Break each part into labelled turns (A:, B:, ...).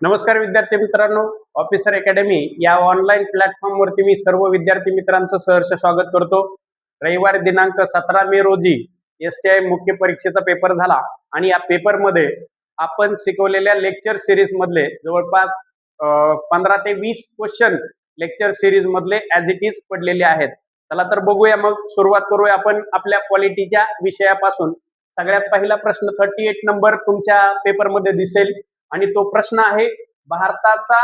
A: नमस्कार विद्यार्थी मित्रांनो, ऑफिसर अकॅडमी या ऑनलाईन प्लॅटफॉर्मवरती मी सर्व विद्यार्थी मित्रांचं सहर्ष स्वागत करतो. रविवार दिनांक 17 मे रोजी STI मुख्य परीक्षेचा पेपर झाला आणि या पेपरमध्ये आपण शिकवलेल्या लेक्चर सिरीज मधले जवळपास 15 ते 20 क्वेश्चन लेक्चर सिरीज मधले ऍज इट इज पडलेले आहेत. चला तर बघूया, मग सुरुवात करूया आपण आपल्या क्वालिटीच्या विषयापासून. सगळ्यात पहिला प्रश्न 38 नंबर तुमच्या पेपरमध्ये दिसेल आणि तो प्रश्न आहे, भारताचा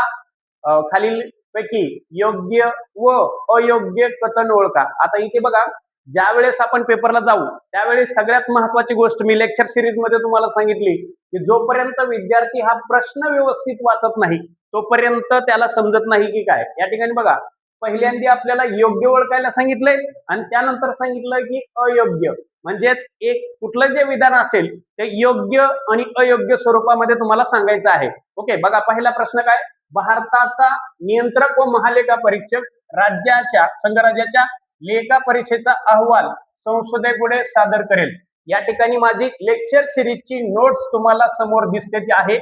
A: खालील पैकी योग्य व अयोग्य कथन ओळखा. आता इथे बघा, ज्या वेळेस आपण पेपरला जाऊ त्यावेळेस सगळ्यात महत्वाची गोष्ट मी लेक्चर सिरीज मध्ये तुम्हाला सांगितली की जोपर्यंत विद्यार्थी हा प्रश्न व्यवस्थित वाचत नाही तोपर्यंत त्याला समजत नाही की काय. या ठिकाणी बघा, पहिल्यांदा आपल्याला योग्य ओळखायला सांगितलंय आणि त्यानंतर सांगितलं की अयोग्य, म्हणजेच एक कुठलं जे विधान असेल ते योग्य आणि अयोग्य स्वरूपामध्ये तुम्हाला सांगायचं आहे. ओके, बघा पहिला प्रश्न काय, भारताचा नियंत्रक व महालेखा परीक्षक राज्याच्या संघराज्याच्या लेखा परीक्षेचा अहवाल संसदेपुढे सादर करेल. या ठिकाणी माझी लेक्चर सिरीजची नोट्स तुम्हाला समोर दिसते ती आहे.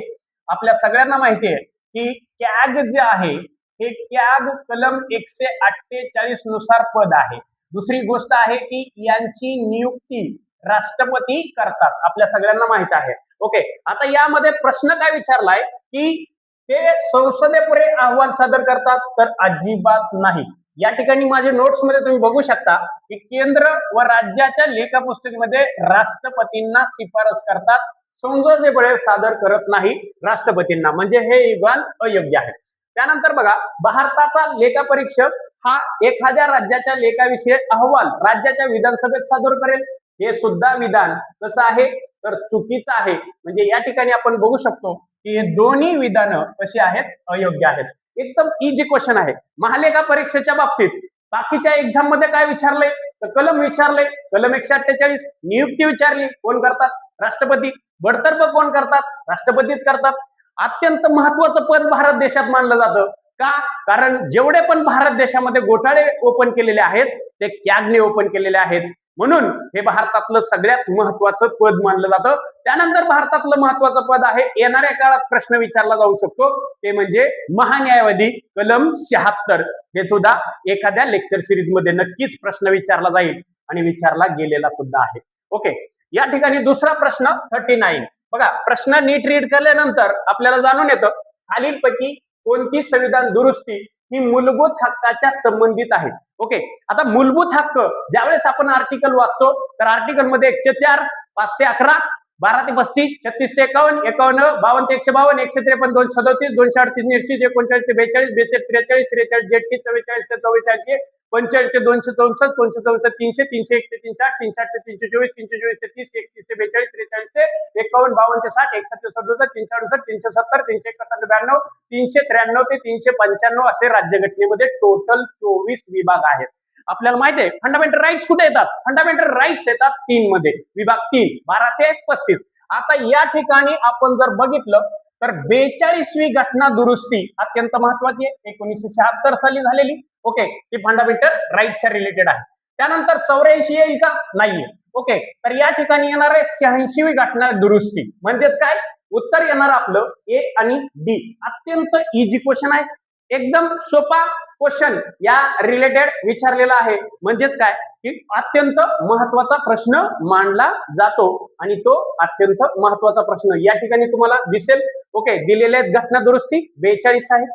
A: आपल्या सगळ्यांना माहिती आहे की कॅग जे आहे हे कॅग कलम 148 नुसार पद आहे. दुसरी गोष्ट आहे की यांची नियुक्ती राष्ट्रपती करतात, आपल्या सगळ्यांना माहित आहे. ओके, आता यामध्ये प्रश्न काय विचारलाय की ते संसदेपुढे अहवाल सादर करतात, तर अजिबात नाही. या ठिकाणी माझ्या नोट्स मध्ये तुम्ही बघू शकता की केंद्र व राज्याच्या लेखा पुस्तिकेमध्ये राष्ट्रपतींना शिफारस करतात, संसदेपुढे सादर करत नाही राष्ट्रपतींना, म्हणजे हे विधान अयोग्य आहे. त्यानंतर बघा, भारताचा लेखा परीक्षक हा एखाद्या राज्याच्या लेखाविषयी अहवाल राज्याच्या विधानसभेत सादर करेल, हे सुद्धा विधान कसं आहे तर चुकीचं आहे. म्हणजे या ठिकाणी आपण बघू शकतो की हे दोन्ही विधानं कशी आहेत, अयोग्य आहेत. एकदम इजी क्वेश्चन आहे. महालेखा परीक्षेच्या बाबतीत बाकीच्या एक्झाम मध्ये काय विचारले तर कलम विचारले, कलम 148. नियुक्ती विचारली, कोण करतात, राष्ट्रपती. बडतर्फ कोण करतात, राष्ट्रपतीच करतात. अत्यंत महत्वाचं पद भारत देशात मानलं जातं का, कारण जेवढे पण भारत देशामध्ये घोटाळे ओपन केलेले आहेत ते कॅगने ओपन केलेले आहेत, म्हणून हे भारतातलं सगळ्यात महत्वाचं पद मानलं जातं. त्यानंतर भारतातलं महत्वाचं पद आहे, येणाऱ्या काळात प्रश्न विचारला जाऊ शकतो, ते म्हणजे महान्यायवादी, कलम 76. हे सुद्धा एखाद्या लेक्चर सिरीज मध्ये नक्कीच प्रश्न विचारला जाईल आणि विचारला गेलेला सुद्धा आहे. ओके, या ठिकाणी दुसरा प्रश्न 39. बघा, प्रश्न नीट रीड केल्यानंतर आपल्याला जाणून येतं खालीलपैकी कोणती संविधान दुरुस्ती ही मूलभूत हक्काच्या संबंधित आहे. ओके, आता मूलभूत हक्क ज्यावेळेस आपण आर्टिकल वाचतो तर आर्टिकल मध्ये 1 ते 4, 5 ते 11, 12 ते 35, 36 ते 51, 51, 52 ते 152, 153, 237, 238, 39, 39 ते 42, 42 ते 43, 43, 43, 44 ते 44, 45 ते 264, 264 300, 301 ते 308, 308 ते 324, 324 ते 30, 31 ते 42, 43 ते 51, 52 ते 60, 61 ते 67, 368, 370, 371 ते 92, 393 ते 395 असे राज्यघटनेमध्ये टोटल 24 विभाग आहेत. आपल्याला माहिती आहे फंडामेंटल राईट्स कुठे येतात, फंडामेंटल राईट्स येतात 3 मध्ये, विभाग 3, 12 ते 35. आता या ठिकाणी आपण जर बघितलं तर 42वी घटना दुरुस्ती अत्यंत महत्वाची आहे, 1976 साली झालेली. ओके, ती फंडामेंटल राईटच्या रिलेटेड आहे. त्यानंतर 84 येईल का, नाहीये. ओके, तर या ठिकाणी येणार आहे 86वी घटना दुरुस्ती, म्हणजेच काय उत्तर येणार आपलं ए आणि डी. अत्यंत इजी क्वेश्चन आहे, एकदम सोपा क्वेश्चन या रिलेटेड विचारलेला आहे, म्हणजेच काय की अत्यंत महत्वाचा प्रश्न मांडला जातो आणि तो अत्यंत महत्वाचा प्रश्न या ठिकाणी तुम्हाला दिसेल. ओके, दिलेले घटना दुरुस्ती 42 आहे,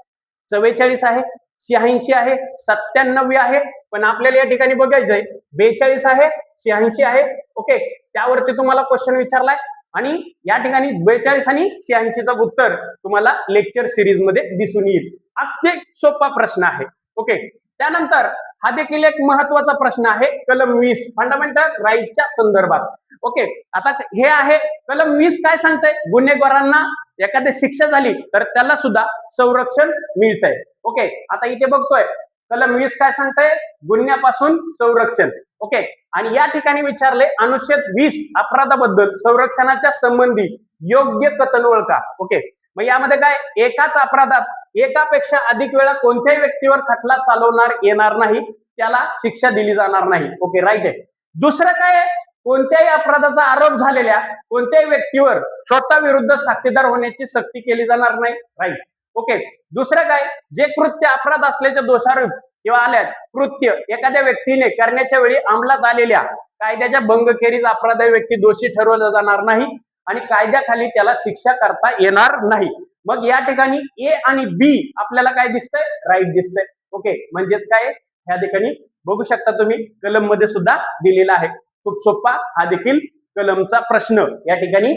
A: 44 आहे, 86 आहे, 97 आहे, पण आपल्याला या ठिकाणी बघायचंय 42 आहे, 86 आहे. ओके, त्यावरती तुम्हाला क्वेश्चन विचारलाय आणि या ठिकाणी 42 आणि 86चा उत्तर तुम्हाला लेक्चर सिरीज मध्ये दिसून येईल. अगदी सोपा प्रश्न आहे. ओके, त्यानंतर हा देखील एक महत्वाचा प्रश्न आहे, कलम 20 फंडामेंटल राईटच्या संदर्भात. ओके, आता हे आहे कलम 20 काय सांगतंय, गुन्हेगारांना एखादी शिक्षा झाली तर त्याला सुद्धा संरक्षण मिळतंय. ओके, आता इथे बघतोय कलम 20 काय सांगतंय, गुन्ह्यापासून संरक्षण. ओके, आणि या ठिकाणी विचारले अनुच्छेद 20 अपराधाबद्दल संरक्षणाच्या संबंधी योग्य कथन ओळखा. ओके, मग यामध्ये काय, एकाच अपराधात एकापेक्षा अधिक वेळा कोणत्याही व्यक्तीवर खटला चालवणार येणार नाही, त्याला शिक्षा दिली जाणार नाही. ओके, राईट आहे. दुसरं काय आहे, कोणत्याही अपराधाचा आरोप झालेल्या कोणत्याही व्यक्तीवर स्वतः विरुद्ध साक्षीदार होण्याची सक्ती केली जाणार नाही. राईट. ओके. दुसरं काय, जे कृत्य अपराध असल्याच्या दोषारोप किंवा आल्यात कृत्य एखाद्या व्यक्तीने करण्याच्या वेळी अंमलात आलेल्या कायद्याच्या भंगखेरीज अपराधी व्यक्ती दोषी ठरवला जाणार नाही आणि कायद्याखाली त्याला शिक्षा करता येणार नाही. मग या ठिकाणी ए आणि बी आपल्याला काय दिसतंय, राईट दिसतंय. ओके, म्हणजेच काय ह्या ठिकाणी बघू शकता तुम्ही कलम मध्ये सुद्धा दिलेला आहे. खूप सोपा हा देखील कलमचा प्रश्न या ठिकाणी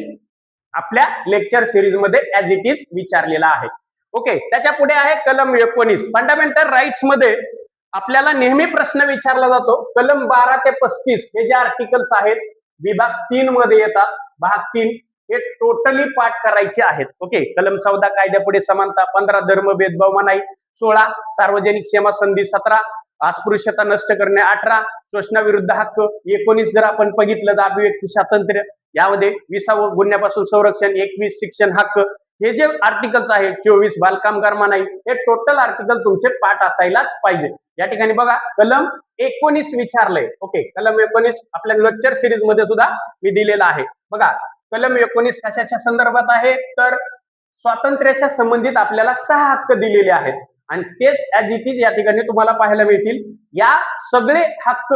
A: आपल्या लेक्चर सिरीज मध्ये ऍज इट इज विचारलेला आहे. ओके, त्याच्या पुढे आहे कलम 19 फंडामेंटल राईट्स मध्ये आपल्याला नेहमी प्रश्न विचारला जातो. कलम 12 ते 35 हे जे आर्टिकल्स आहेत विभाग 3 मध्ये येतात. भाग 3 हे टोटली पाठ करायचे आहेत. ओके, कलम 14 कायद्यापुढे समानता, 15 धर्म भेदभाव मनाई, 16 सार्वजनिक सेवा संधी, 17 अस्पृश्यता नष्ट करणे, 18 शोषणाविरुद्ध हक्क, 19 जर आपण बघितलं तर अभिव्यक्ती स्वातंत्र्य, यामध्ये 20 गुन्ह्यापासून संरक्षण, 21 शिक्षण हक्क, हे जे आर्टिकल्स आहेत 24 बालकामगार मनाई, हे टोटल आर्टिकल तुमचे पाठ असायलाच पाहिजे. या ठिकाणी बघा कलम 19 विचारलंय. ओके, कलम 19 आपल्या लेक्चर सिरीज मध्ये सुद्धा मी दिलेला आहे. बघा कलम 19 कशाच्या संदर्भात आहे, तर स्वातंत्र्याच्या संबंधित आपल्याला 6 हक्क दिलेले आहेत आणि तेच ऍज इट इज या ठिकाणी तुम्हाला पाहायला मिळतील. या सगळे हक्क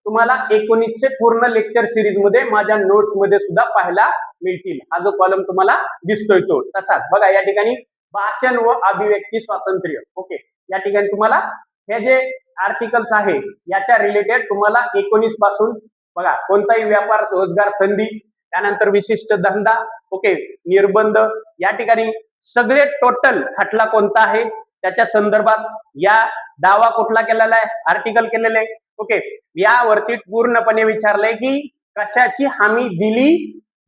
A: तुम्हाला 19चे पूर्ण लेक्चर सिरीज मध्ये माझ्या नोट्स मध्ये सुद्धा पाहायला मिळतील. हा जो कॉलम तुम्हाला दिसतोय तो तसाच बघा. या ठिकाणी भाषण व अभिव्यक्ती स्वातंत्र्य. ओके, या ठिकाणी तुम्हाला हे जे आर्टिकल्स आहे याच्या रिलेटेड तुम्हाला 19 पासून बघा कोणताही व्यापार रोजगार संधी, त्यानंतर विशिष्ट धंदा, ओके, निर्बंध, या ठिकाणी सगळे टोटल खटला कोणता आहे त्याच्या संदर्भात या दावा कुठला केलेला आहे, आर्टिकल केलेले आहे. ओके, यावरती पूर्णपणे विचारलंय की कशाची हमी दिली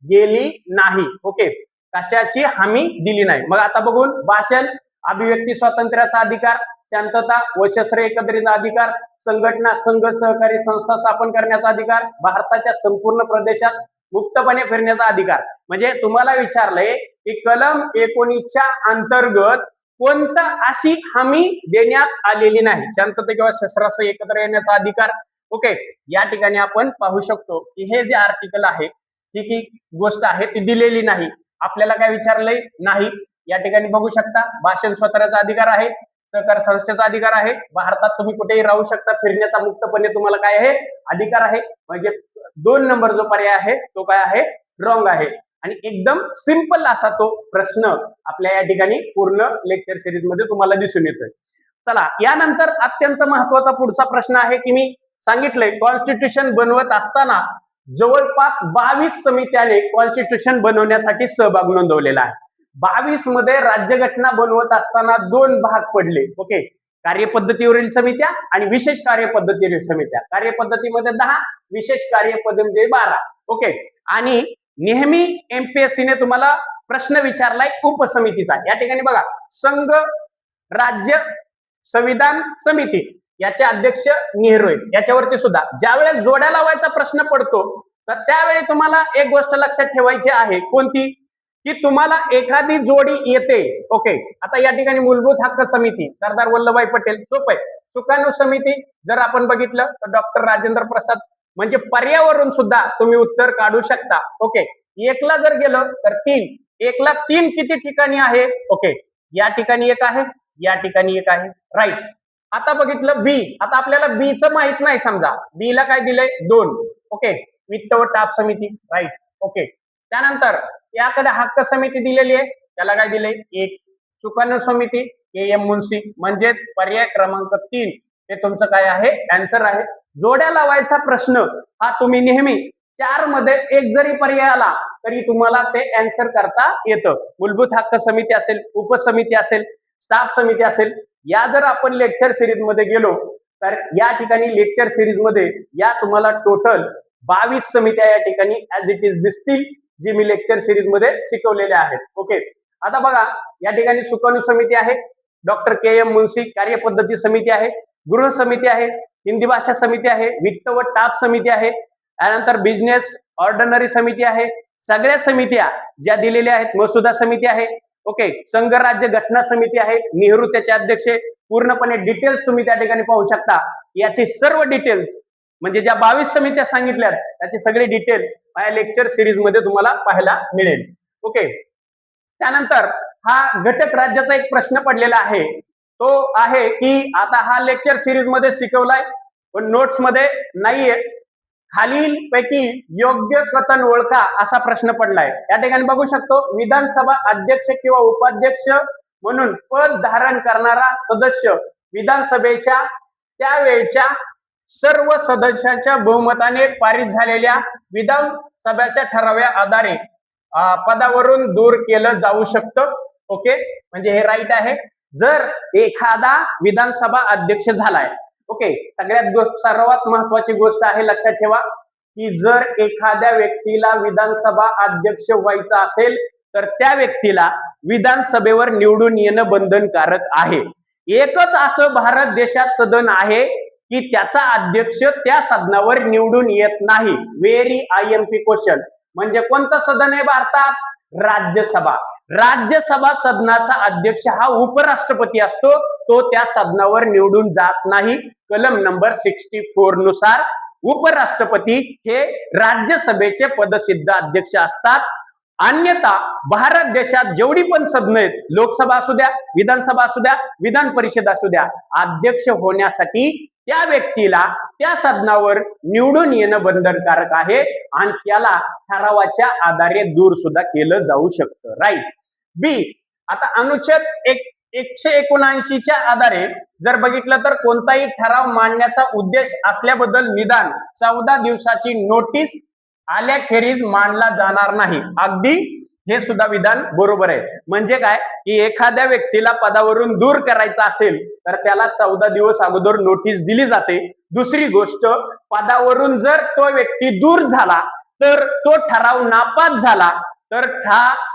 A: गेली नाही. ओके, कशाची हमी दिली नाही. मग आता बघून भाषण, अभिव्यक्ती स्वातंत्र्याचा अधिकार, शांतता व शस्त्र एकत्रित अधिकार, संघटना संघ सहकारी संस्था स्थापन करण्याचा अधिकार, भारताच्या संपूर्ण प्रदेशात मुक्तपणे फिरण्याचा अधिकार. म्हणजे तुम्हाला विचारलंय की कलम 19च्या अंतर्गत कोणता अशी हमी देण्यात आलेली नाही. शांतता किंवा शस्त्रास्त्र एकत्र येण्याचा अधिकार. ओके, या ठिकाणी आपण पाहू शकतो की हे जे आर्टिकल आहे ही गोष्ट आहे ती दिलेली नाही. आपल्याला काय विचारलंय नाही. या ठिकाणी बघू शकता भाषण स्वतःचा अधिकार आहे, सहकार संस्थेचा अधिकार आहे, भारतात तुम्ही कुठेही राहू शकता, फिरण्याचा मुक्तपणे तुम्हाला काय आहे अधिकार आहे. म्हणजे 2 नंबर जो पर्याय आहे तो काय आहे, रॉंग आहे. आणि एकदम सिंपल असा तो प्रश्न आपल्या या ठिकाणी पूर्ण लेक्चर सिरीज मध्ये तुम्हाला दिसून येतोय. चला, यानंतर अत्यंत महत्वाचा पुढचा प्रश्न आहे की मी सांगितलंय कॉन्स्टिट्यूशन बनवत असताना जवळपास 22 समित्याने कॉन्स्टिट्यूशन बनवण्यासाठी सहभाग नोंदवलेला आहे. 22 मध्ये राज्यघटना बनवत असताना 2 भाग पडले. ओके, कार्यपद्धतीवरील समित्या आणि विशेष कार्यपद्धतीवरील समित्या. कार्यपद्धतीमध्ये 10, विशेष कार्यपद्धतीमध्ये 12. ओके, आणि नेहमी एमपीएससीने तुम्हाला प्रश्न विचारलाय उपसमितीचा. या ठिकाणी बघा संघ राज्य संविधान समिती याचे अध्यक्ष नेहरू आहेत. याच्यावरती सुद्धा ज्यावेळेस जोड्या लावायचा प्रश्न पडतो तर त्यावेळी तुम्हाला एक गोष्ट लक्षात ठेवायची आहे. कोणती, की तुम्हाला एखादी जोडी येते. ओके, आता या ठिकाणी मूलभूत हक्क समिती सरदार वल्लभभाई पटेल, सोपं आहे. सुकाणू समिती जर आपण बघितलं तर डॉक्टर राजेंद्र प्रसाद. म्हणजे पर्यावरण सुद्धा तुम्ही उत्तर काढू शकता. ओके, एकला जर गेलं तर 3, एकला 3 किती ठिकाणी आहे. ओके, या ठिकाणी एक आहे, या ठिकाणी एक आहे, राईट. आता बघितलं बी. आता आपल्याला बी च माहित नाही. समजा बी ला काय दिलंय 2. ओके, वित्त व टाप समिती, राईट. ओके, त्यानंतर याकडे हक्क समिती दिलेली आहे, त्याला काय दिलंय 1. सुकाणू समिती के.एम. मुन्शी, म्हणजेच पर्याय क्रमांक 3 हे तुमचं काय आहे, आन्सर आहे. जोड्या लावायचा प्रश्न हा तुम्ही नेहमी 4 मध्ये एक जरी पर्याय आला तरी तुम्हाला ते आन्सर करता येतं. मूलभूत हक्क समिती असेल, उपसमिती असेल, स्टाफ समिती असेल, या जर आपण लेक्चर सिरीज मध्ये गेलो तर या ठिकाणी लेक्चर सिरीज मध्ये या तुम्हाला टोटल 22 समित्या या ठिकाणी ऍज इट इज दिसतील, जी मी लेक्चर सिरीज मध्ये शिकवलेल्या आहेत. ओके, आता बघा या ठिकाणी सुकाणू समिती आहे, डॉक्टर के.एम. मुन्शी कार्यपद्धती समिती आहे, गृह समिती आहे, हिंदी भाषा समिती आहे, वित्त व टाप समिती आहे, त्यानंतर बिझनेस ऑर्डनरी समिती आहे. सगळ्या समित्या ज्या दिलेल्या आहेत, मसुदा समिती आहे. ओके, संघ राज्य घटना समिती आहे, नेहरू त्याचे अध्यक्ष. पूर्णपणे डिटेल्स तुम्ही त्या ठिकाणी पाहू शकता. याची सर्व डिटेल्स म्हणजे ज्या 22 समित्या सांगितल्यात त्याची सगळी डिटेल माझ्या लेक्चर सिरीज मध्ये तुम्हाला पाहायला मिळेल. ओके, त्यानंतर हा घटक राज्याचा एक प्रश्न पडलेला आहे, तो आहे की आता हा लेक्चर सिरीज मध्ये शिकवलाय पण नोट्स मध्ये नाहीये. खालील पैकी योग्य कथन ओळखा असा प्रश्न पडलाय. या ठिकाणी बघू शकतो, विधानसभा अध्यक्ष किंवा उपाध्यक्ष म्हणून पद धारण करणारा सदस्य विधानसभेच्या त्यावेळच्या सर्व सदस्यांच्या बहुमताने पारित झालेल्या विधानसभेच्या ठराव्या आधारे पदावरून दूर केलं जाऊ शकतं. ओके, म्हणजे हे राईट आहे. जर एखादा विधानसभा अध्यक्ष झालाय, ओके, सर्वात महत्वाची गोष्ट आहे लक्षात ठेवा की जर एखाद्या व्यक्तीला विधानसभा अध्यक्ष व्हायचं असेल तर त्या व्यक्तीला विधानसभेवर निवडून येणं बंधनकारक आहे. एकच असं भारत देशात सदन आहे की त्याचा अध्यक्ष त्या सदनावर निवडून येत नाही. Very IMP question. म्हणजे कोणतं सदन आहे भारतात? राज्यसभा. राज्यसभा सदनाचा अध्यक्ष हा उपराष्ट्रपती असतो, तो त्या सदनावर निवडून जात नाही. कलम नंबर 64 नुसार उपराष्ट्रपती हे राज्यसभेचे पदसिद्ध अध्यक्ष असतात. अन्यथा भारत देशात जेवढी पण सदन आहेत, लोकसभा असू द्या, विधानसभा असू द्या, विधान परिषद असू द्या, अध्यक्ष होण्यासाठी त्या व्यक्तीला त्या सदनावर निवडून येणं बंधनकारक आहे आणि त्याला ठरावाच्या आधारे दूर सुद्धा केलं जाऊ शकतं. राईट. बी, आता अनुच्छेद 179च्या आधारे जर बघितलं तर कोणताही ठराव मांडण्याचा उद्देश असल्याबद्दल निदान 14 दिवसाची नोटीस आल्याखेरीज मांडला जाणार नाही. अगदी हे सुद्धा विधान बरोबर आहे. म्हणजे काय की एखाद्या व्यक्तीला पदावरून दूर करायचं असेल तर त्याला 14 दिवस अगोदर नोटीस दिली जाते. दुसरी गोष्ट, पदावरून जर तो व्यक्ती दूर झाला तर तो ठराव नापास झाला तर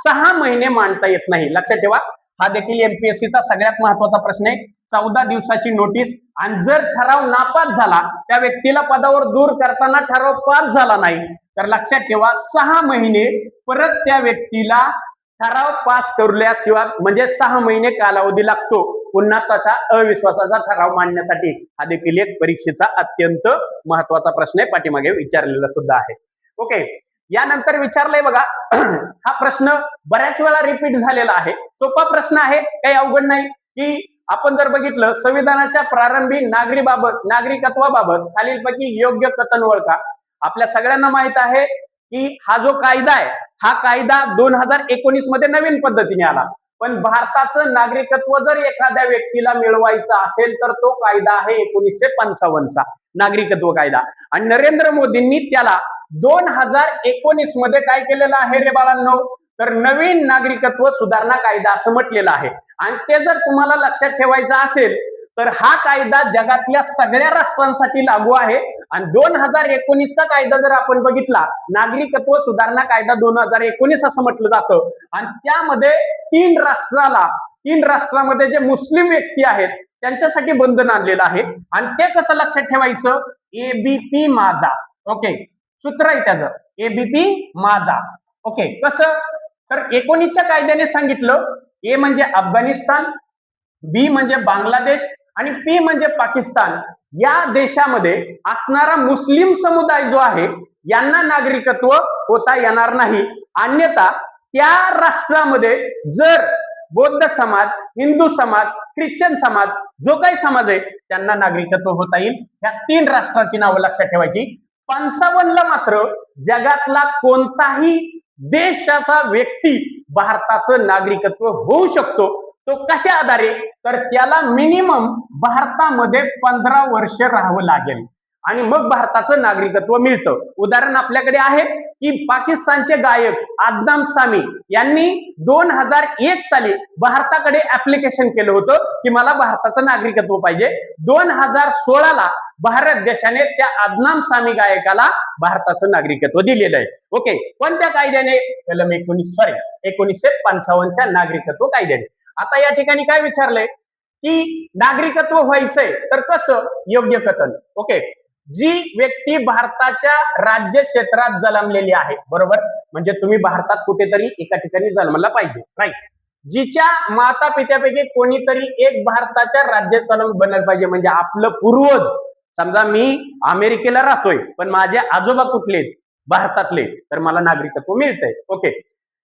A: 6 महिने मांडता येत नाही. लक्षात ठेवा, हा देखील MPSCचा सगळ्यात महत्वाचा प्रश्न आहे. 14 दिवसाची नोटीस, आणि जर ठराव नापास झाला, त्या व्यक्तीला पदावर दूर करताना ठराव पास झाला नाही तर लक्षात ठेवा 6 महिने परत त्या व्यक्तीला ठराव पास करल्याशिवाय, म्हणजे 6 महिने कालावधी लागतो पुन्हा त्याचा अविश्वासाचा ठराव मांडण्यासाठी. हा देखील एक परीक्षेचा अत्यंत महत्वाचा प्रश्न आहे, पाठीमागे विचारलेला सुद्धा आहे. ओके, यानंतर विचारलंय बघा, हा प्रश्न बऱ्याच वेळा रिपीट झालेला आहे. सोपा प्रश्न आहे, काही अवघड नाही. की आपण जर बघितलं, संविधानाच्या प्रारंभी नागरिकत्वाबाबत खालीलपैकी योग्य कथन ओळखा. आपल्या सगळ्यांना माहित आहे की हा जो कायदा आहे, हा कायदा 2019 मध्ये नवीन पद्धतीने आला. पण भारताचं नागरिकत्व जर एखाद्या व्यक्तीला मिळवायचं असेल तर तो कायदा आहे 1955चा नागरिकत्व कायदा. आणि नरेंद्र मोदींनी त्याला 2019 मध्ये काय केलेलं आहे रे बाळांनो, तर नवीन नागरिकत्व सुधारणा कायदा असं म्हटलेलं आहे. आणि ते जर तुम्हाला लक्षात ठेवायचं असेल तर हा कायदा जगातल्या सगळ्या राष्ट्रांसाठी लागू आहे. आणि 2019चा कायदा जर आपण बघितला, नागरिकत्व सुधारणा कायदा 2019 असं म्हटलं जातं. आणि त्यामध्ये 3 राष्ट्रामध्ये जे मुस्लिम व्यक्ती आहेत त्यांच्यासाठी बंधन आणलेलं आहे. आणि ते कसं लक्षात ठेवायचं? ABP माझा. ओके, सूत्र आहे त्याचं, ABP माझा. ओके, कसं? तर 19च्या कायद्याने सांगितलं, A म्हणजे अफगाणिस्तान, B म्हणजे बांगलादेश आणि P म्हणजे पाकिस्तान. या देशामध्ये असणारा मुस्लिम समुदाय जो आहे यांना नागरिकत्व होता येणार नाही. अन्यथा त्या राष्ट्रामध्ये जर बौद्ध समाज, हिंदू समाज, ख्रिश्चन समाज, जो काही समाज आहे त्यांना नागरिकत्व होता येईल. ह्या 3 राष्ट्रांची नावं लक्षात ठेवायची. 55ला मात्र जगातला कोणताही देशाचा व्यक्ती भारताचं नागरिकत्व होऊ शकतो. तो कशा आधारे? तर त्याला मिनिमम भारतामध्ये 15 वर्ष राहावं लागेल आणि मग भारताचं नागरिकत्व मिळतं. उदाहरण आपल्याकडे आहे की पाकिस्तानचे गायक आदनाम सामी यांनी 2001 साली भारताकडे ऍप्लिकेशन केलं होतं की मला भारताचं नागरिकत्व पाहिजे. 2016ला भारत देशाने त्या आदनाम सामी गायकाला भारताचं नागरिकत्व दिलेलं आहे. ओके, पण त्या कायद्याने कलम 1955च्या नागरिकत्व कायद्याने. आता या ठिकाणी काय विचारलंय की नागरिकत्व व्हायचंय तर कसं? योग्य कथन. ओके, जी व्यक्ती भारताच्या राज्य क्षेत्रात जन्मलेली आहे, बरोबर, म्हणजे तुम्ही भारतात कुठेतरी एका ठिकाणी जन्मला पाहिजे, राईट. जिच्या माता पित्यापैकी कोणीतरी एक भारताच्या राज्यात बनायला पाहिजे. म्हणजे आपलं पूर्वज, समजा मी अमेरिकेला राहतोय पण माझे आजोबा कुठले? भारतातले, तर मला नागरिकत्व मिळतंय. ओके,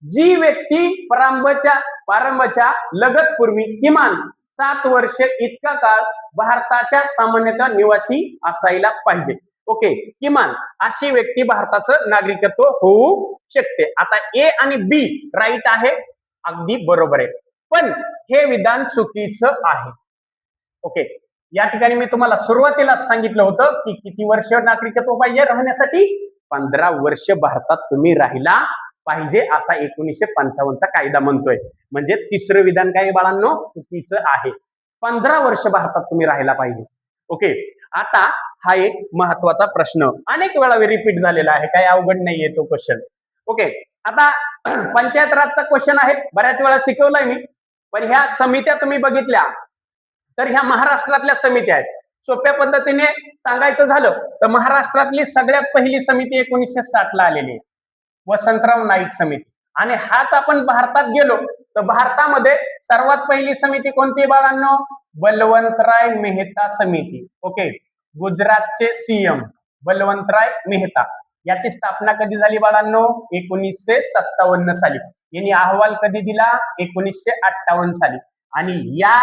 A: जी व्यक्ती प्रारंभच्या लगतपूर्वी किमान 7 वर्ष इतका काळ भारताच्या सामान्यतः निवासी असायला पाहिजे. ओके, किमान अशी व्यक्ती भारताचं नागरिकत्व होऊ शकते. आता ए आणि बी राईट आहे, अगदी बरोबर आहे, पण हे विधान चुकीचं आहे. ओके, या ठिकाणी मी तुम्हाला सुरुवातीला सांगितलं होतं की किती वर्ष नागरिकत्व पाहिजे राहण्यासाठी. 15 वर्ष भारतात तुम्ही राहिला पाहिजे असा 1955चा कायदा म्हणतोय. म्हणजे तिसरं विधान काय बाळांनो, चुकीचं आहे. 15 वर्ष भारतात तुम्ही राहायला पाहिजे. ओके, आता हा एक महत्वाचा प्रश्न अनेक वेळा रिपीट झालेला आहे, काही अवघड नाहीये तो क्वेश्चन. ओके, आता पंचायत राजचा क्वेश्चन आहे, बऱ्याच वेळा शिकवलाय मी, पण ह्या समित्या तुम्ही बघितल्या तर ह्या महाराष्ट्रातल्या समित्या आहेत. सोप्या पद्धतीने सांगायचं झालं तर महाराष्ट्रातली सगळ्यात पहिली समिती 1960 ला आलेली आहे, वसंतराव नाईक समिती. आणि हाच आपण भारतात गेलो तर भारतामध्ये सर्वात पहिली समिती कोणती बाळांनो, बलवंतराय मेहता समिती. ओके, गुजरातचे सीएम बलवंतराय मेहता, याची स्थापना कधी झाली बाळांनो, 1957 साली. यांनी अहवाल कधी दिला, 1958 साली. आणि या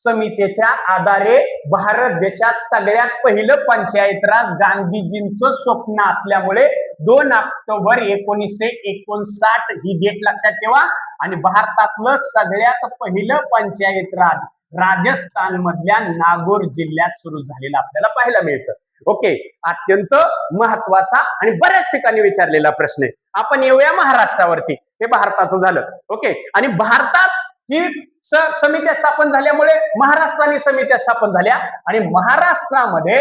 A: समितीच्या आधारे भारत देशात सगळ्यात पहिलं पंचायत राज गांधीजींचं स्वप्न असल्यामुळे 2 ऑक्टोबर 1959 ही डेट लक्षात ठेवा. आणि भारतातलं सगळ्यात पहिलं पंचायत राज राजस्थान मधल्या नागौर जिल्ह्यात सुरू झालेलं आपल्याला पाहायला मिळतं. ओके, अत्यंत महत्वाचा आणि बऱ्याच ठिकाणी विचारलेला प्रश्न आहे. आपण येऊया महाराष्ट्रावरती. हे भारताचं झालं. ओके, आणि भारतात ही समित्या स्थापन झाल्यामुळे महाराष्ट्राने समित्या स्थापन झाल्या. आणि महाराष्ट्रामध्ये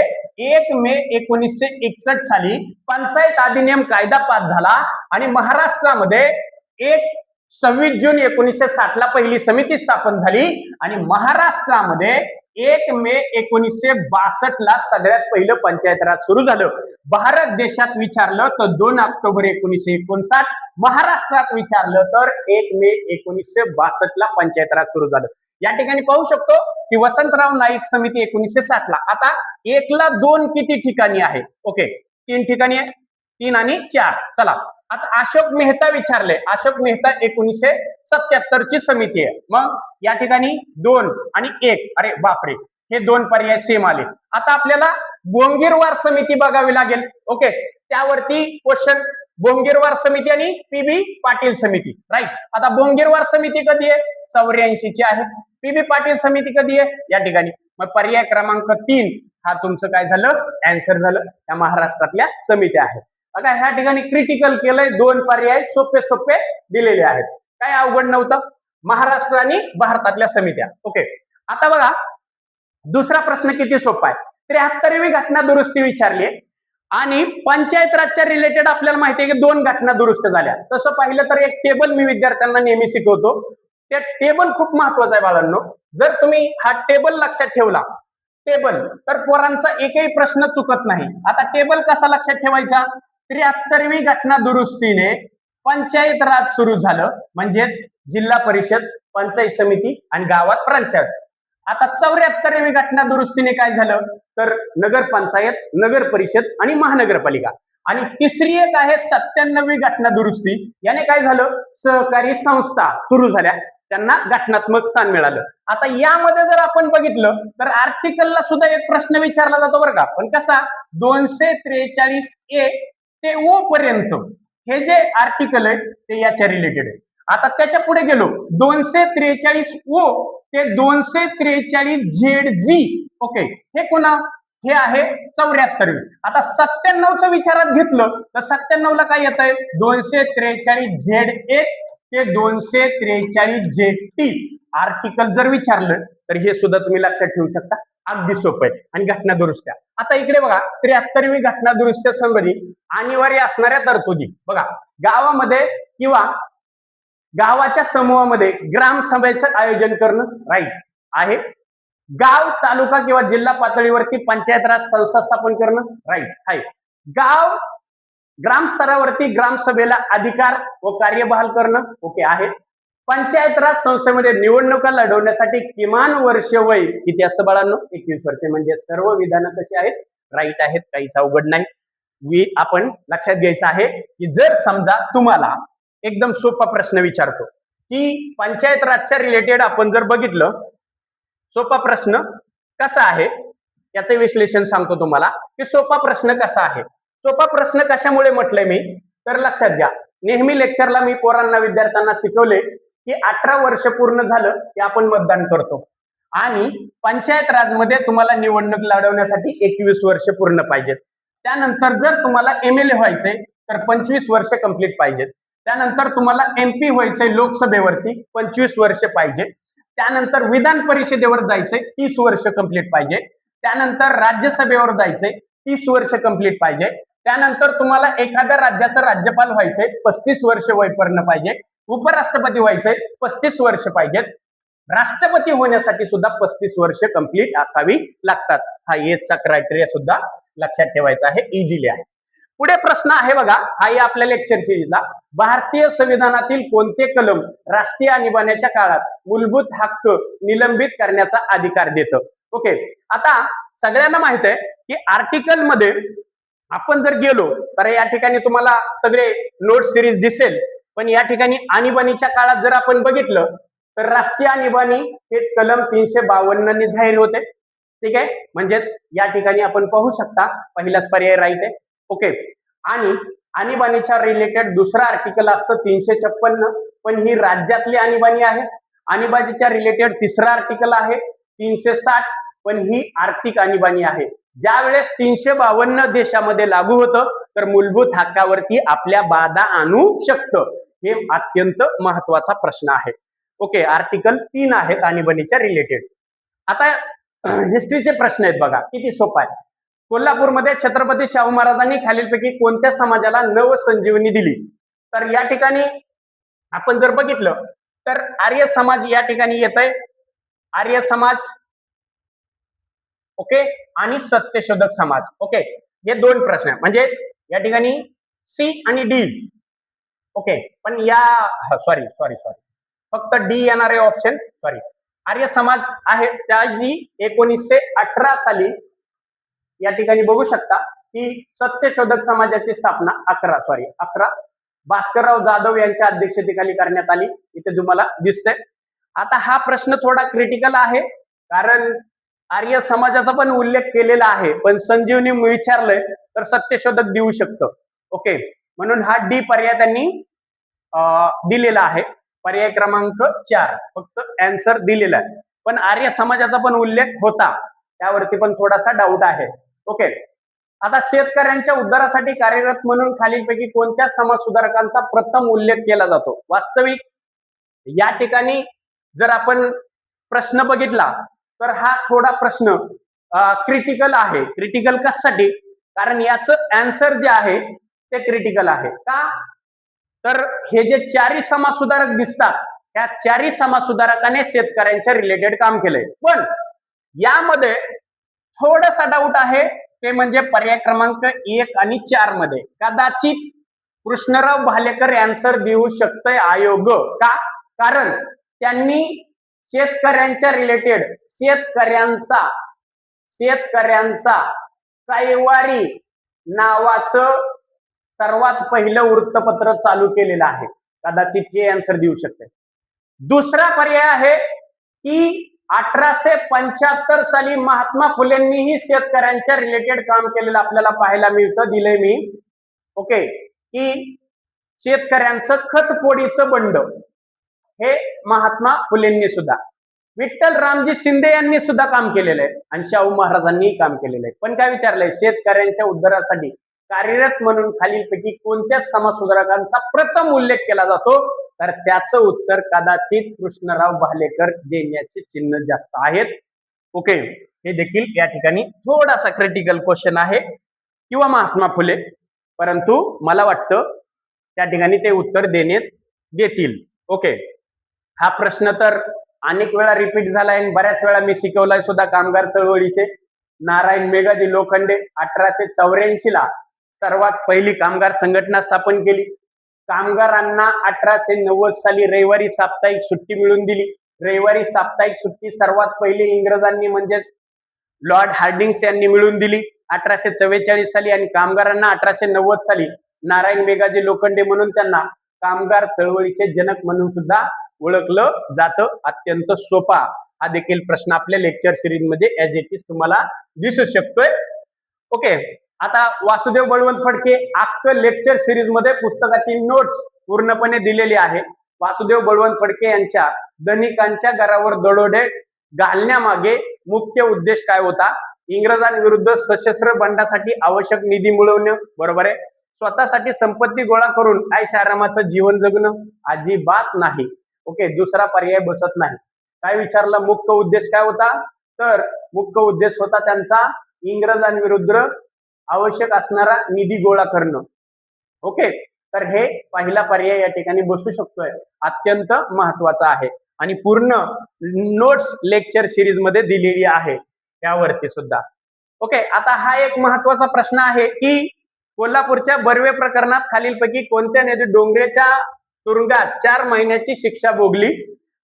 A: 1 मे 1961 साली पंचायत अधिनियम कायदा पास झाला. आणि महाराष्ट्रामध्ये 26 जून 1960 ला पहिली समिती स्थापन झाली. आणि महाराष्ट्रामध्ये 1 मे 1962 ला सगळ्यात पहिलं पंचायत राज सुरू झालं. भारत देशात विचारलं तर 2 ऑक्टोबर 1959, महाराष्ट्रात विचारलं तर 1 मे 1962 ला पंचायत राज सुरू झालं. या ठिकाणी पाहू शकतो की वसंतराव नाईक समिती 1960 ला. आता 1 ला 2 किती ठिकाणी आहे? ओके, 3 ठिकाणी आहे, 3 आणि 4. चला, आता अशोक मेहता विचारले. अशोक मेहता 1977 ची समिती आहे. मग या ठिकाणी 2 आणि 1, अरे बापरे, हे 2 पर्याय सेम आले. आता आपल्याला बोंगीरवार समिती बघावी लागेल. ओके, त्यावरती क्वेश्चन बोंगीरवार समिती आणि पीबी पाटील समिती. राईट. आता बोंगीरवार समिती कधी आहे? 84 ची आहे. पीबी पाटील समिती कधी आहे? या ठिकाणी. मग पर्याय क्रमांक 3 हा तुमचं काय झालं? आन्सर झालं. या महाराष्ट्रातल्या समित्या आहेत. आता ह्या ठिकाणी क्रिटिकल केलंय, 2 पर्याय सोपे सोपे दिलेले आहेत, काय अवघड नव्हतं. महाराष्ट्र आणि भारतातल्या समित्या. ओके, आता बघा दुसरा प्रश्न किती सोपा आहे. 73वी घटना दुरुस्ती विचारली आणि पंचायत राजच्या रिलेटेड आपल्याला माहिती आहे की 2 घटना दुरुस्त झाल्या. तसं पाहिलं तर एक टेबल मी विद्यार्थ्यांना नेहमी शिकवतो. ते टेबल खूप महत्वाचं आहे बाळांनो. जर तुम्ही हा टेबल लक्षात ठेवला, टेबल, तर पोरांचा एकही प्रश्न चुकत नाही. आता टेबल कसा लक्षात ठेवायचा? 73वी घटना दुरुस्तीने पंचायत राज सुरू झालं, म्हणजेच जिल्हा परिषद, पंचायत समिती आणि गावात पंचायत. आता 74वी घटना दुरुस्तीने काय झालं तर नगरपंचायत, नगर परिषद आणि महानगरपालिका. आणि तिसरी एक आहे 97वी घटना दुरुस्ती. याने काय झालं? सहकारी संस्था सुरू झाल्या, त्यांना घटनात्मक स्थान मिळालं. आता यामध्ये जर आपण बघितलं तर आर्टिकलला सुद्धा एक प्रश्न विचारला जातो बरं का, पण कसा? 243A ते ओ पर्यंत हे जे आर्टिकल आहे ते याच्या रिलेटेड आहे. आता त्याच्या पुढे गेलो 243 ओ ते 243 ZG. ओके, हे कोणा? हे आहे 74वी. आता 97चं विचारात घेतलं तर 97 ला काय येत आहे? 243 ZH ते 243 ZT. आर्टिकल जर विचारलं तर हे सुद्धा तुम्ही लक्षात ठेवू शकता, अगदी सोपं आहे. आणि घटना दुरुस्त्या, आता इकडे बघा 73वी घटना दुरुस्त्या संबंधी अनिवार्य असणाऱ्या तरतुदी बघा. गावामध्ये किंवा गावाच्या समूहामध्ये ग्रामसभेचं आयोजन करणं राईट आहे. गाव, तालुका किंवा जिल्हा पातळीवरती पंचायत राज संस्था स्थापन करणं राईट आहे. गाव, ग्राम स्तरावरती ग्रामसभेला अधिकार व कार्य बहाल करणं ओके आहे. पंचायत राज संस्थेमध्ये निवडणुका लढवण्यासाठी किमान वर्ष वय किती असतं बाळांनो? 21 वर्षे. म्हणजे सर्व विधानं कशी आहेत? राईट आहेत, काहीच अवघड नाही. आपण लक्षात घ्यायचं आहे की जर समजा तुम्हाला एकदम सोपा प्रश्न विचारतो की पंचायत राजच्या रिलेटेड आपण जर बघितलं, सोपा प्रश्न कसा आहे याचं विश्लेषण सांगतो तुम्हाला की सोपा प्रश्न कसा आहे. सोपा प्रश्न कशामुळे म्हटलंय मी, तर लक्षात घ्या, नेहमी लेक्चरला मी पोरांना विद्यार्थ्यांना शिकवले की 18 वर्ष पूर्ण झालं की आपण मतदान करतो आणि पंचायत राजमध्ये तुम्हाला निवडणूक लढवण्यासाठी 21 वर्ष पूर्ण पाहिजेत. त्यानंतर जर तुम्हाला MLA व्हायचंय तर 25 वर्ष कंप्लीट पाहिजेत. त्यानंतर तुम्हाला MP व्हायचंय लोकसभेवरती 25 वर्ष पाहिजे. त्यानंतर विधान परिषदेवर जायचंय 30 वर्ष कंप्लीट पाहिजे. त्यानंतर राज्यसभेवर जायचंय 30 वर्ष कंप्लीट पाहिजे. त्यानंतर तुम्हाला एखाद्या राज्याचं राज्यपाल व्हायचंय 35 वर्ष वय पूर्ण पाहिजे. उपराष्ट्रपती व्हायचंय 35 वर्ष पाहिजेत. राष्ट्रपती होण्यासाठी सुद्धा 35 वर्ष कंप्लीट असावी लागतात. हा एजचा क्रायटेरिया सुद्धा लक्षात ठेवायचा आहे, इझिली आहे. पुढे प्रश्न आहे बघा, हा आपल्या लेक्चर सिरीजला, भारतीय संविधानातील कोणते कलम राष्ट्रीय आणीबाणीच्या काळात मूलभूत हक्क निलंबित करण्याचा अधिकार देतं? ओके, आता सगळ्यांना माहित आहे की आर्टिकल मध्ये आपण जर गेलो तर या ठिकाणी तुम्हाला सगळे नोट सिरीज दिसेल, पण या ठिकाणी आणीबाणीच्या काळात जर आपण बघितलं तर राष्ट्रीय आणीबाणी हे कलम 352 ने जाहीर होते. ठीक आहे, म्हणजेच या ठिकाणी आपण पाहू शकता पहिलाच पर्याय राईट आहे. ओके, आणि आणीबाणीच्या रिलेटेड दुसरा आर्टिकल असतं 356, पण ही राज्यातली आणीबाणी आहे. आणीबाणीच्या रिलेटेड तिसरा आर्टिकल आहे 360, पण ही आर्थिक आणीबाणी आहे. ज्या वेळेस 352 देशामध्ये लागू होतं तर मूलभूत हक्कावरती आपल्या बाधा आणू शकतं. हे अत्यंत महत्वाचा प्रश्न आहे. ओके, आर्टिकल 3 आहेत आणीबाणीच्या रिलेटेड. आता हिस्ट्रीचे प्रश्न आहेत बघा, किती सोपा आहे. कोल्हापूरमध्ये छत्रपती शाहू महाराजांनी खालीलपैकी कोणत्या समाजाला नवसंजीवनी दिली? तर या ठिकाणी आपण जर बघितलं तर आर्य समाज या ठिकाणी येत आहे. आर्य समाज, ओके, आणि सत्यशोधक समाज. ओके, हे दोन प्रश्न आहे, म्हणजे या ठिकाणी सी आणि डी. ओके, पण या सॉरी फक्त डी येणार आहे ऑप्शन. सॉरी, आर्य समाज आहे त्याही 1918 साली या ठिकाणी बघू शकता की सत्यशोधक समाजाची स्थापना 11 भास्करराव जाधव यांच्या अध्यक्षतेखाली करण्यात आली. इथे तुम्हाला दिसतंय. आता हा प्रश्न थोडा क्रिटिकल आहे, कारण आर्य समाजाचा पण उल्लेख केलेला आहे, पण संजीवनी विचारलंय तर सत्यशोधक देऊ शकतं. ओके, म्हणून हा डी पर्याय त्यांनी दिलेला आहे. पर्याय क्रमांक 4 फक्त आन्सर दिलेला आहे, पण आर्य समाजाचा पण उल्लेख होता, त्यावरती पण थोडासा डाऊट आहे. ओके, आता शेतकऱ्यांच्या उद्धारासाठी कार्यरत म्हणून खालीलपैकी कोणत्या समाज सुधारकांचा प्रथम उल्लेख केला जातो? वास्तविक या ठिकाणी जर आपण प्रश्न बघितला तर हा थोडा प्रश्न क्रिटिकल आहे. क्रिटिकल कशासाठी? कारण याचं आन्सर जे आहे ते क्रिटिकल आहे. का? तर हे जे चारही समाज सुधारक दिसतात त्या चारही समाज सुधारकाने शेतकऱ्यांच्या रिलेटेड काम केलंय, पण यामध्ये थोडासा डाऊट आहे, ते म्हणजे पर्याय क्रमांक 1 आणि 4 मध्ये. कदाचित कृष्णराव भालेकर आन्सर देऊ शकतोय आयोग. का? कारण त्यांनी शेतकऱ्यांच्या रिलेटेड शेतकऱ्यांचा कैवारी नावाचं सर्वात पहिलं वृत्तपत्र चालू केलेलं आहे. कदाचित हे आन्सर देऊ शकते. दुसरा पर्याय आहे की 1875 साली महात्मा फुलेंनीही शेतकऱ्यांच्या रिलेटेड काम केलेलं आपल्याला पाहायला मिळतं. दिलंय मी. ओके, की शेतकऱ्यांचं खतपोडीचं बंड हे महात्मा फुलेंनी सुद्धा, विठ्ठल रामजी शिंदे यांनी सुद्धा काम केलेलं आहे आणि शाहू महाराजांनीही काम केलेलं आहे. पण काय विचारलंय? शेतकऱ्यांच्या उद्धारासाठी कार्यरत म्हणून खालीलपैकी कोणत्या समाज सुधारकांचा प्रथम उल्लेख केला जातो? तर त्याचं उत्तर कदाचित कृष्णराव भालेकर देण्याचे चिन्ह जास्त आहेत. ओके, हे देखील या ठिकाणी थोडासा क्रिटिकल क्वेश्चन आहे, किंवा महात्मा फुले, परंतु मला वाटतं त्या ठिकाणी ते उत्तर देतील. ओके, हा प्रश्न तर अनेक वेळा रिपीट झालाय आणि बऱ्याच वेळा मी शिकवलाय सुद्धा. कामगार चळवळीचे नारायण मेघाजी लोखंडे 1884 ला सर्वात पहिली कामगार संघटना स्थापन केली. कामगारांना 1890 साली रविवारी साप्ताहिक सुट्टी मिळून दिली. रविवारी साप्ताहिक सुट्टी सर्वात पहिली इंग्रजांनी म्हणजेच लॉर्ड हार्डिंग्स यांनी मिळून दिली 1844 साली, आणि कामगारांना 1890 साली नारायण मेघाजी लोखंडे म्हणून त्यांना कामगार चळवळीचे जनक म्हणून सुद्धा ओळखलं जातं. अत्यंत सोपा हा देखील प्रश्न आपल्या लेक्चर सिरीज मध्ये ऍज इट इज तुम्हाला दिसू शकतोय. ओके, आता वासुदेव बळवंत फडके अख्खं लेक्चर सिरीज मध्ये पुस्तकाची नोट्स पूर्णपणे दिलेली आहे. वासुदेव बळवंत फडके यांच्या धनिकांच्या घरावर दरोडे घालण्यामागे मुख्य उद्देश काय होता? इंग्रजांविरुद्ध सशस्त्र बंडासाठी आवश्यक निधी मिळवणं, बरोबर आहे. स्वतःसाठी संपत्ती गोळा करून ऐशारामाचं जीवन जगणं, अजिबात नाही. ओके, दुसरा पर्याय बसत नाही. काय विचारलं? मुख्य उद्देश काय होता? तर मुख्य उद्देश होता त्यांचा इंग्रजांविरुद्ध आवश्यक असणारा निधी गोळा करणं. ओके, तर हे पहिला पर्याय या ठिकाणी बसू शकतोय, अत्यंत महत्वाचा आहे आणि पूर्ण नोट्स लेक्चर सिरीज मध्ये दिलेली आहे त्यावरती सुद्धा. ओके, आता हा एक महत्वाचा प्रश्न आहे की कोल्हापूरच्या बर्वे प्रकरणात खालीलपैकी कोणत्या नेते डोंगरेच्या तुरुंगात 4 महिन्याची शिक्षा भोगली?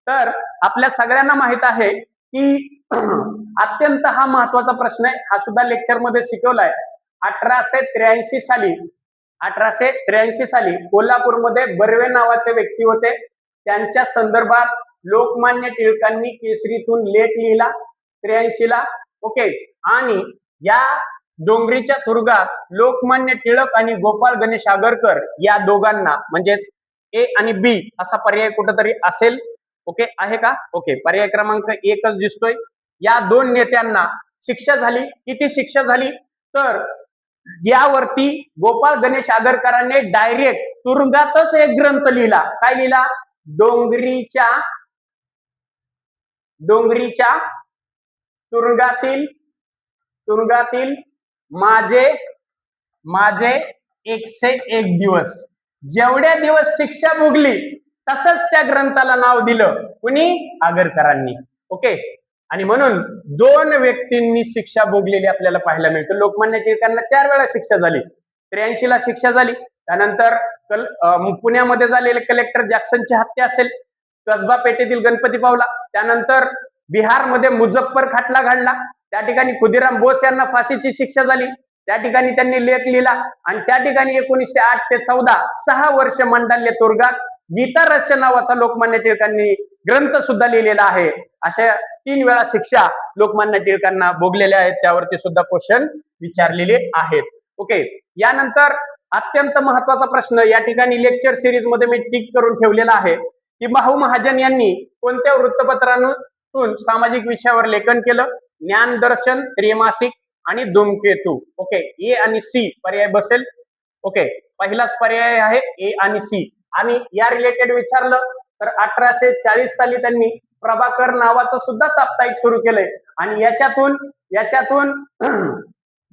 A: तर आपल्या सगळ्यांना माहित आहे की अत्यंत हा महत्वाचा प्रश्न आहे. हा सुद्धा लेक्चर मध्ये शिकवलाय. 1883 साली कोल्हापूरमध्ये बर्वे नावाचे व्यक्ती होते. त्यांच्या संदर्भात लोकमान्य टिळकांनी केसरीतून लेख लिहिला 83 ला. ओके, आणि या डोंगरीच्या तुरुंगात लोकमान्य टिळक आणि गोपाळ गणेश आगरकर या दोघांना, म्हणजेच ए आणि बी असा पर्याय कुठेतरी असेल. ओके, आहे का? ओके, पर्याय क्रमांक 1च दिसतोय. या दोन नेत्यांना शिक्षा झाली. किती शिक्षा झाली? तर यावरती गोपाळ गणेश आगरकरांनी डायरेक्ट तुरुंगातच एक ग्रंथ लिहिला. काय लिहिला? डोंगरीच्या तुरुंगातील माझे 101 दिवस. जेवढ्या दिवस शिक्षा भोगली तसंच त्या ग्रंथाला नाव दिलं कुणी? आगरकरांनी. ओके, आणि म्हणून दोन व्यक्तींनी शिक्षा भोगलेली आपल्याला पाहायला मिळतं. लोकमान्य टिळकांना 4 वेळा शिक्षा झाली. 83 ला शिक्षा झाली. त्यानंतर पुण्यामध्ये झालेले कलेक्टर जॅक्सनची हत्या असेल, कसबा पेठेतील गणपती पावला. त्यानंतर बिहारमध्ये मुझफ्फर खटला घडला. त्या ठिकाणी खुदीराम बोस यांना फाशीची शिक्षा झाली. त्या ठिकाणी त्यांनी लेख लिहिला आणि त्या ठिकाणी 1908 ते 14 6 वर्ष मंडाल्य तुरुंगात गीता रहस्य नावाचा लोकमान्य टिळकांनी ग्रंथ सुद्धा लिहिलेला आहे. अशा 3 वेळा शिक्षा लोकमान्य टिळकांना भोगलेल्या आहेत. त्यावरती सुद्धा क्वेश्चन विचारलेले आहेत. ओके, यानंतर अत्यंत महत्वाचा प्रश्न या ठिकाणी लेक्चर सिरीज मध्ये मी टिक करून ठेवलेला आहे की भाऊ महाजन यांनी कोणत्या वृत्तपत्रातून सामाजिक विषयावर लेखन केलं? ज्ञानदर्शन, त्रैमासिक आणि धूमकेतू. ओके, ए आणि सी पर्याय बसेल. ओके, पहिलाच पर्याय आहे ए आणि सी. आणि या रिलेटेड विचारलं तर 1840 साली त्यांनी प्रभाकर नावाचं सुद्धा साप्ताहिक सुरू केलंय आणि याच्यातून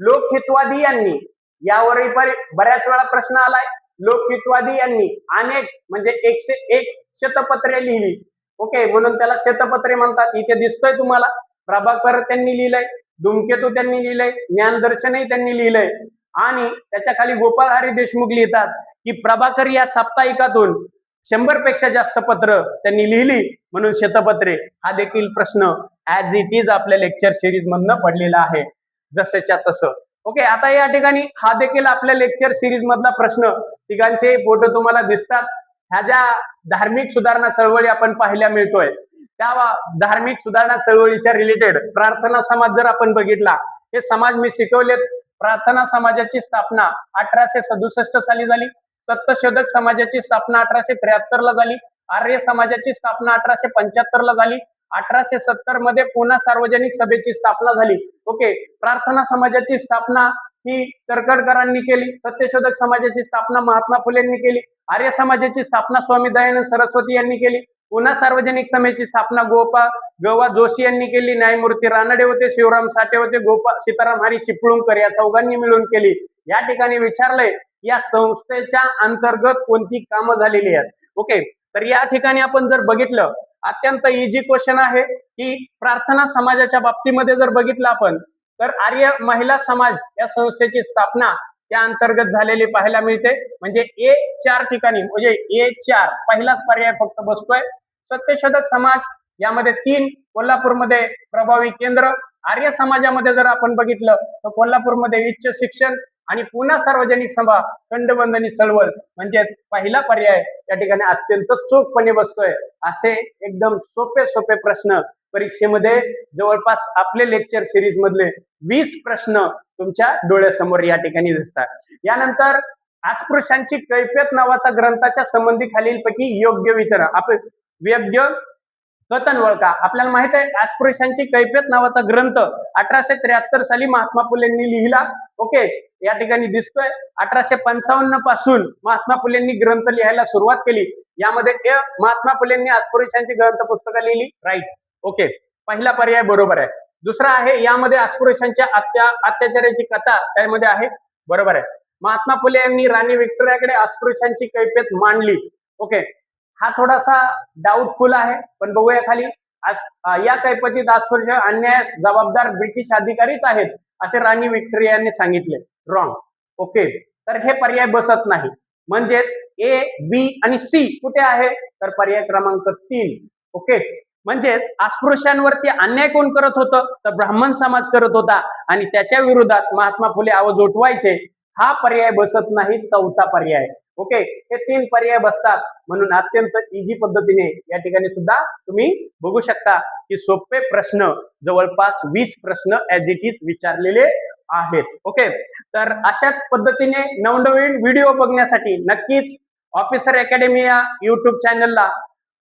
A: लोकहितवादी यांनी, यावरही बऱ्याच वेळा प्रश्न आलाय, लोकहितवादी यांनी अनेक म्हणजे 101 शतपत्रे लिहिली. ओके, म्हणून त्याला शतपत्रे म्हणतात. इथे दिसतोय तुम्हाला. प्रभाकर त्यांनी लिहिलंय, धूमकेतू त्यांनी लिहिलंय, ज्ञानदर्शनही त्यांनी लिहिलंय आणि त्याच्या खाली गोपाळ हरी देशमुख लिहितात की प्रभाकर या साप्ताहिकातून 100 पेक्षा जास्त पत्र त्यांनी लिहिली म्हणून शतपत्रे. हा देखील प्रश्न ऍज इट इज आपल्या लेक्चर सिरीज मधनं पडलेला आहे, जसंच्या तसं. ओके, आता या ठिकाणी हा देखील आपल्या लेक्चर सिरीज मधला प्रश्न, तिघांचे फोटो तुम्हाला दिसतात. ह्या ज्या धार्मिक सुधारणा चळवळी आपण पाहायला मिळतोय, त्या धार्मिक सुधारणा चळवळीच्या रिलेटेड प्रार्थना समाज जर आपण बघितला, हे समाज मी शिकवलेत. प्रार्थना समाजाची स्थापना 1867 साली झाली. सत्यशोधक समाजाची स्थापना 1873 ला झाली. आर्य समाजाची स्थापना 1875 ला झाली. 1870 मध्ये पुन्हा सार्वजनिक सभेची स्थापना झाली. ओके, प्रार्थना समाजाची स्थापना ही तरखडकरांनी केली. सत्यशोधक समाजाची स्थापना महात्मा फुलेंनी केली. आर्य समाजाची स्थापना स्वामी दयानंद सरस्वती यांनी केली. पुन्हा सार्वजनिक सभेची स्थापना गोवा जोशी यांनी केली. न्यायमूर्ती रानडे होते, शिवराम साठे होते, सीताराम हरी चिपळूणकर या चौघांनी मिळून केली. या ठिकाणी विचारलंय या संस्थेच्या अंतर्गत कोणती कामं झालेली आहेत. ओके, तर या ठिकाणी आपण जर बघितलं, अत्यंत इझी क्वेश्चन आहे की प्रार्थना समाजाच्या बाबतीमध्ये जर बघितलं आपण तर आर्य महिला समाज या संस्थेची स्थापना त्या अंतर्गत झालेली पाहायला मिळते. म्हणजे A4 ठिकाणी, म्हणजे A4 पहिलाच पर्याय फक्त बसतोय. सत्यशोधक समाज यामध्ये 3, कोल्हापूरमध्ये प्रभावी केंद्र. आर्य समाजामध्ये जर आपण बघितलं तर कोल्हापूरमध्ये उच्च शिक्षण आणि पुन्हा सार्वजनिक सभा, खंडबंधनी चळवळ म्हणजेच पहिला पर्याय या ठिकाणी अत्यंत चोखपणे बसतोय. असे एकदम सोपे सोपे प्रश्न परीक्षेमध्ये जवळपास आपले लेक्चर सिरीज मधले 20 प्रश्न तुमच्या डोळ्यासमोर या ठिकाणी दिसतात. यानंतर अस्पृश्यांची कैफियत नावाचा ग्रंथाच्या संबंधी खालीलपैकी योग्य वितरण योग्य कथन ओळखा. आपल्याला माहित आहे अस्पृश्यांची कैफियत नावाचा ग्रंथ 1873 साली महात्मा फुलेंनी लिहिला. ओके, या ठिकाणी दिसतोय 1855 पासून महात्मा फुलेंनी ग्रंथ लिहायला सुरुवात केली. यामध्ये महात्मा फुलेंनी अस्पृश्यांची ग्रंथ पुस्तकं लिहिली. राईट. ओके, पहिला पर्याय बरोबर आहे. दुसरा आहे यामध्ये अस्पृश्यांच्या अत्याचाराची कथा त्यामध्ये आहे. बरोबर आहे. महात्मा फुले यांनी राणी व्हिक्टोरियाकडे अस्पृश्यांची कैफियत मांडली. ओके, हा थोडासा डाऊटफुल आहे, पण बघूया खाली. या कैफियतीत अस्पृश्य अन्यायास जबाबदार ब्रिटिश अधिकारीच आहेत असे राणी व्हिक्टोरिया यांनी सांगितले. रॉंग. ओके, तर हे पर्याय बसत नाही. म्हणजेच ए, बी आणि सी कुठे आहे, तर पर्याय क्रमांक 3. ओके, म्हणजेच अस्पृश्यांवरती अन्याय कोण करत होतं, तर ब्राह्मण समाज करत होता आणि त्याच्या विरोधात महात्मा फुले आवाज उठवायचे. हा पर्याय बसत नाही. चौथा पर्याय. ओके, हे 3 पर्याय बसतात. म्हणून अत्यंत इझी पद्धतीने या ठिकाणी सुद्धा तुम्ही बघू शकता की सोपे प्रश्न जवळपास 20 प्रश्न ऍज इट इज विचारलेले आहेत. ओके, तर अशाच पद्धतीने नवनवीन व्हिडिओ बघण्यासाठी नक्कीच ऑफिसर अकॅडमी या युट्यूब चॅनलला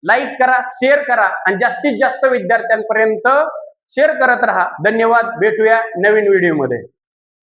A: लाईक करा, शेअर करा आणि जास्तीत जास्त विद्यार्थ्यांपर्यंत शेअर करत राहा. धन्यवाद. भेटूया नवीन व्हिडिओ मध्ये.